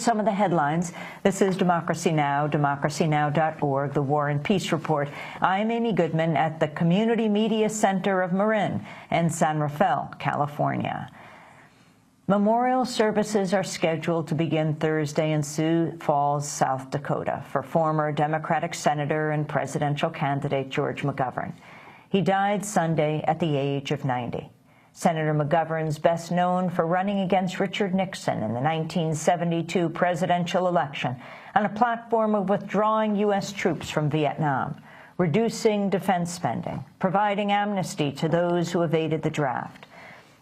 some of the headlines. This is Democracy Now!, democracynow.org, the War and Peace Report. I'm Amy Goodman at the Community Media Center of Marin in San Rafael, California. Memorial services are scheduled to begin Thursday in Sioux Falls, South Dakota, for former Democratic Senator and presidential candidate George McGovern. He died Sunday at the age of 90. Senator McGovern's best known for running against Richard Nixon in the 1972 presidential election on a platform of withdrawing U.S. troops from Vietnam, reducing defense spending, providing amnesty to those who evaded the draft.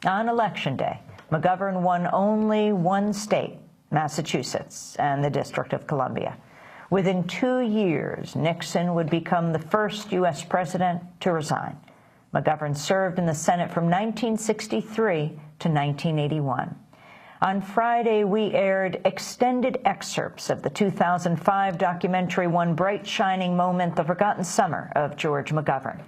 On Election Day, McGovern won only one state, Massachusetts, and the District of Columbia. Within 2 years, Nixon would become the first U.S. president to resign. McGovern served in the Senate from 1963 to 1981. On Friday, we aired extended excerpts of the 2005 documentary One Bright Shining Moment, The Forgotten Summer of George McGovern.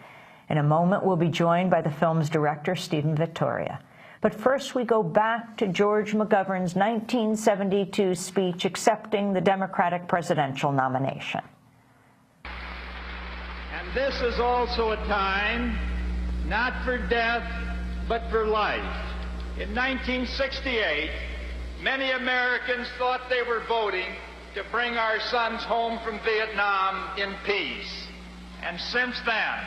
In a moment, we'll be joined by the film's director, Stephen Vittoria. But first, we go back to George McGovern's 1972 speech accepting the Democratic presidential nomination. And this is also a time not for death, but for life. In 1968, many Americans thought they were voting to bring our sons home from Vietnam in peace. And since then,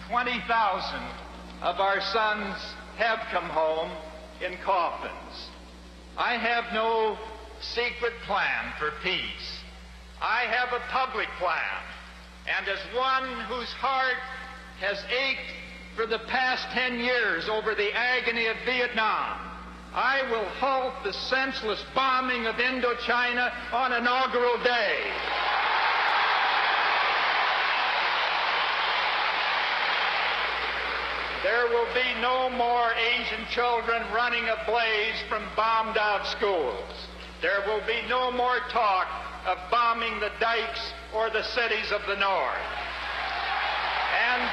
20,000 of our sons have come home in coffins. I have no secret plan for peace. I have a public plan. And as one whose heart has ached for the past 10 years over the agony of Vietnam, I will halt the senseless bombing of Indochina on inaugural day. There will be no more Asian children running ablaze from bombed-out schools. There will be no more talk of bombing the dikes or the cities of the North. And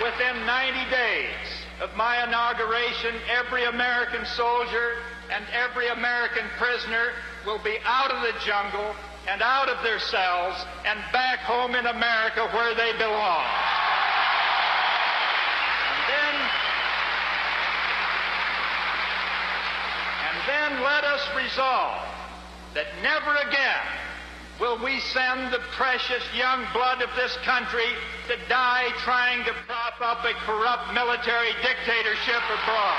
within 90 days of my inauguration, every American soldier and every American prisoner will be out of the jungle and out of their cells and back home in America where they belong. And then let us resolve that never again will we send the precious young blood of this country to die trying to prop up a corrupt military dictatorship abroad.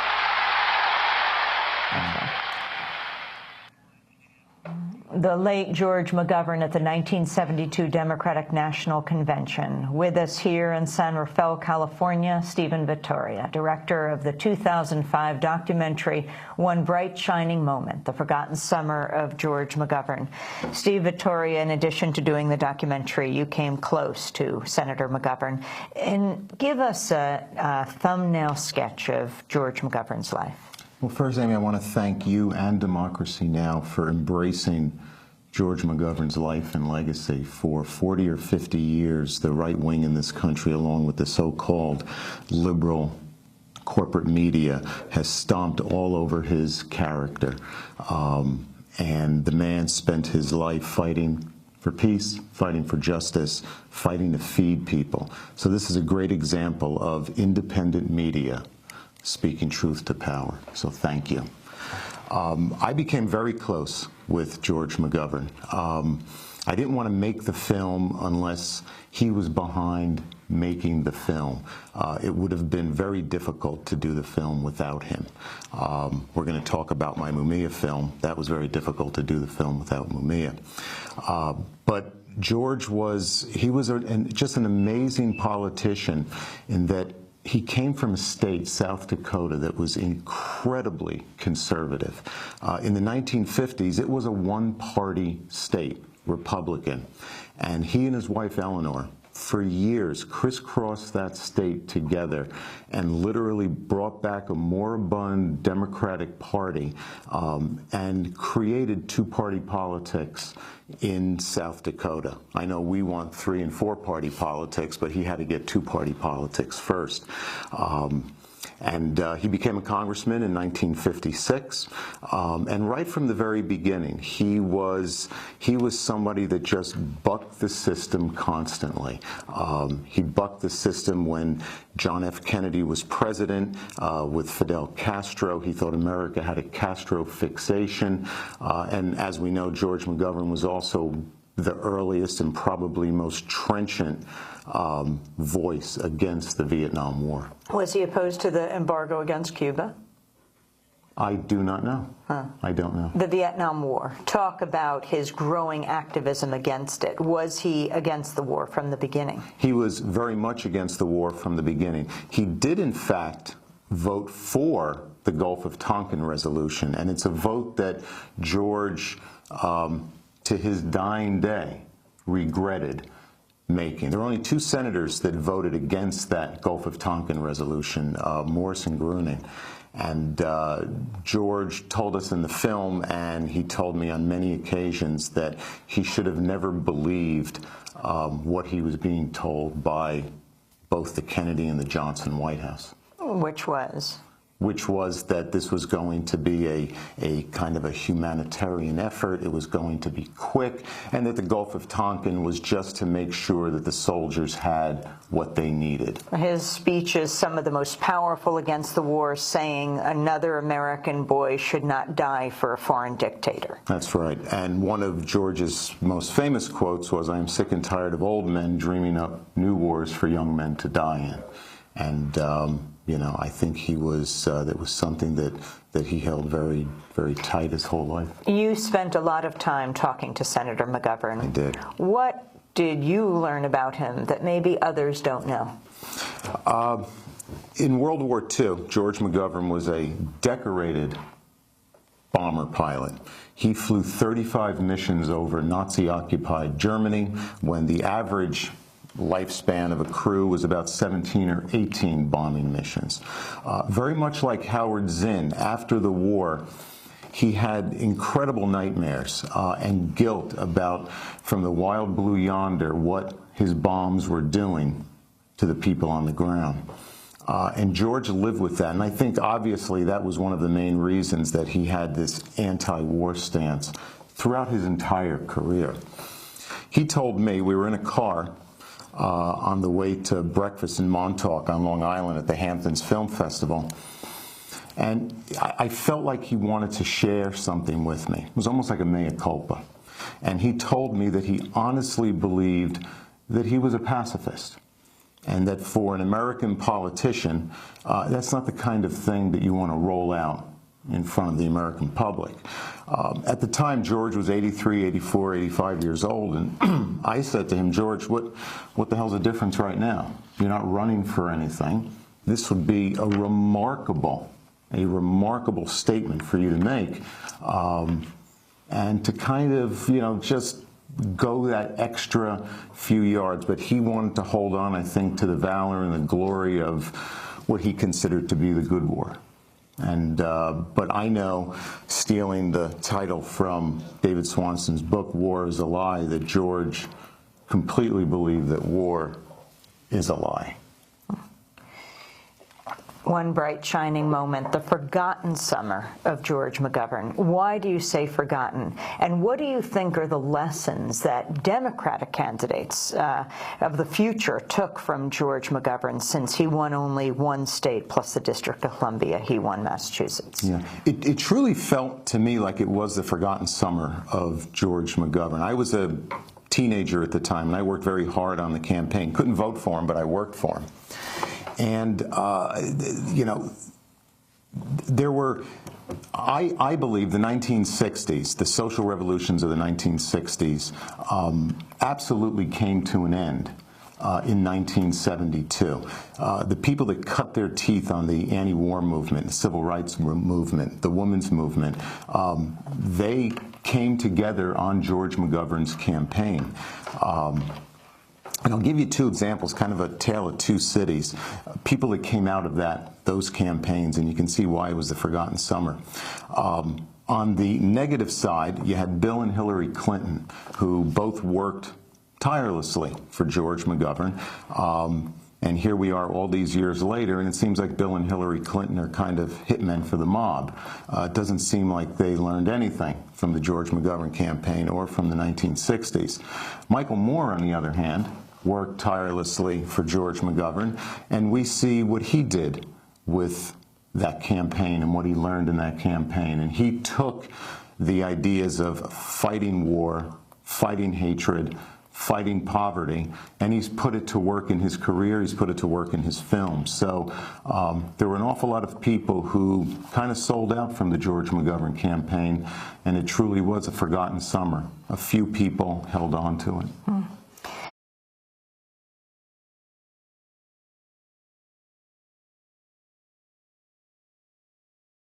The late George McGovern at the 1972 Democratic National Convention. With us here in San Rafael, California, Stephen Vittoria, director of the 2005 documentary One Bright Shining Moment, The Forgotten Summer of George McGovern. Steve Vittoria, in addition to doing the documentary, you came close to Senator McGovern. And give us a thumbnail sketch of George McGovern's life. Well, first, Amy, I want to thank you and Democracy Now! For embracing George McGovern's life and legacy. For 40 or 50 years, the right wing in this country, along with the so-called liberal corporate media, has stomped all over his character. And the man spent his life fighting for peace, fighting for justice, fighting to feed people. So this is a great example of independent media speaking truth to power. So thank you. I became very close with George McGovern. I didn't want to make the film unless he was behind making the film. It would have been very difficult to do the film without him. We're going to talk about my Mumia film. That was very difficult to do the film without Mumia. But George was just an amazing politician in that he came from a state, South Dakota, that was incredibly conservative. In the 1950s, it was a one-party state, Republican. And he and his wife, Eleanor, for years crisscrossed that state together and literally brought back a moribund Democratic Party and created two-party politics in South Dakota. I know we want 3- and 4-party politics, but he had to get two-party politics first. And he became a congressman in 1956. And right from the very beginning, he was somebody that just bucked the system constantly. He bucked the system when John F. Kennedy was president with Fidel Castro. He thought America had a Castro fixation. And as we know, George McGovern was also the earliest and probably most trenchant voice against the Vietnam War. Was he opposed to the embargo against Cuba? I do not know. I don't know. The Vietnam War. Talk about his growing activism against it. Was he against the war from the beginning? He was very much against the war from the beginning. He did, in fact, vote for the Gulf of Tonkin resolution, and it's a vote that George, to his dying day, regretted making. There were only 2 senators that voted against that Gulf of Tonkin resolution, Morris and Gruening. And George told us in the film, and he told me on many occasions, that he should have never believed what he was being told by both the Kennedy and the Johnson White House. Which was? Which was that this was going to be a kind of a humanitarian effort. It was going to be quick, and that the Gulf of Tonkin was just to make sure that the soldiers had what they needed. His speech is some of the most powerful against the war, saying another American boy should not die for a foreign dictator. That's right. And one of George's most famous quotes was, "I am sick and tired of old men dreaming up new wars for young men to die in." And you know, I think he was, that was something that he held very, very tight his whole life. You spent a lot of time talking to Senator McGovern. I did. What did you learn about him that maybe others don't know? In World War II, George McGovern was a decorated bomber pilot. He flew 35 missions over Nazi-occupied Germany when the average lifespan of a crew was about 17 or 18 bombing missions. Very much like Howard Zinn, after the war, he had incredible nightmares and guilt about, from the wild blue yonder, what his bombs were doing to the people on the ground. And George lived with that, and I think obviously that was one of the main reasons that he had this anti-war stance throughout his entire career. He told me, we were in a car on the way to breakfast in Montauk on Long Island at the Hamptons Film Festival, and I felt like he wanted to share something with me. It was almost like a mea culpa. And he told me that he honestly believed that he was a pacifist, and that for an American politician, that's not the kind of thing that you want to roll out in front of the American public. At the time, George was 83, 84, 85 years old, and I said to him, "George, what the hell's the difference right now? You're not running for anything. This would be a remarkable statement for you to make, and to kind of, you know, just go that extra few yards." But he wanted to hold on, I think, to the valor and the glory of what he considered to be the good war. And but I know, stealing the title from David Swanson's book, War is a Lie, that George completely believed that war is a lie. One bright, shining moment, the forgotten summer of George McGovern. Why do you say forgotten? And what do you think are the lessons that Democratic candidates of the future took from George McGovern, since he won only one state plus the District of Columbia? He won Massachusetts. Yeah. It truly felt to me like it was the forgotten summer of George McGovern. I was a teenager at the time, and I worked very hard on the campaign. Couldn't vote for him, but I worked for him. And, you know, there were, I believe, the 1960s, the social revolutions of the 1960s, absolutely came to an end in 1972. The people that cut their teeth on the anti-war movement, the civil rights movement, the women's movement, they came together on George McGovern's campaign. And I'll give you 2 examples, kind of a tale of 2 cities, people that came out of those campaigns, and you can see why it was the forgotten summer. On the negative side, you had Bill and Hillary Clinton, who both worked tirelessly for George McGovern. And here we are all these years later, and it seems like Bill and Hillary Clinton are kind of hitmen for the mob. It doesn't seem like they learned anything from the George McGovern campaign or from the 1960s. Michael Moore, on the other hand, worked tirelessly for George McGovern, and we see what he did with that campaign and what he learned in that campaign. And he took the ideas of fighting war, fighting hatred, fighting poverty, and he's put it to work in his career, he's put it to work in his films. So there were an awful lot of people who kind of sold out from the George McGovern campaign, and it truly was a forgotten summer. A few people held on to it.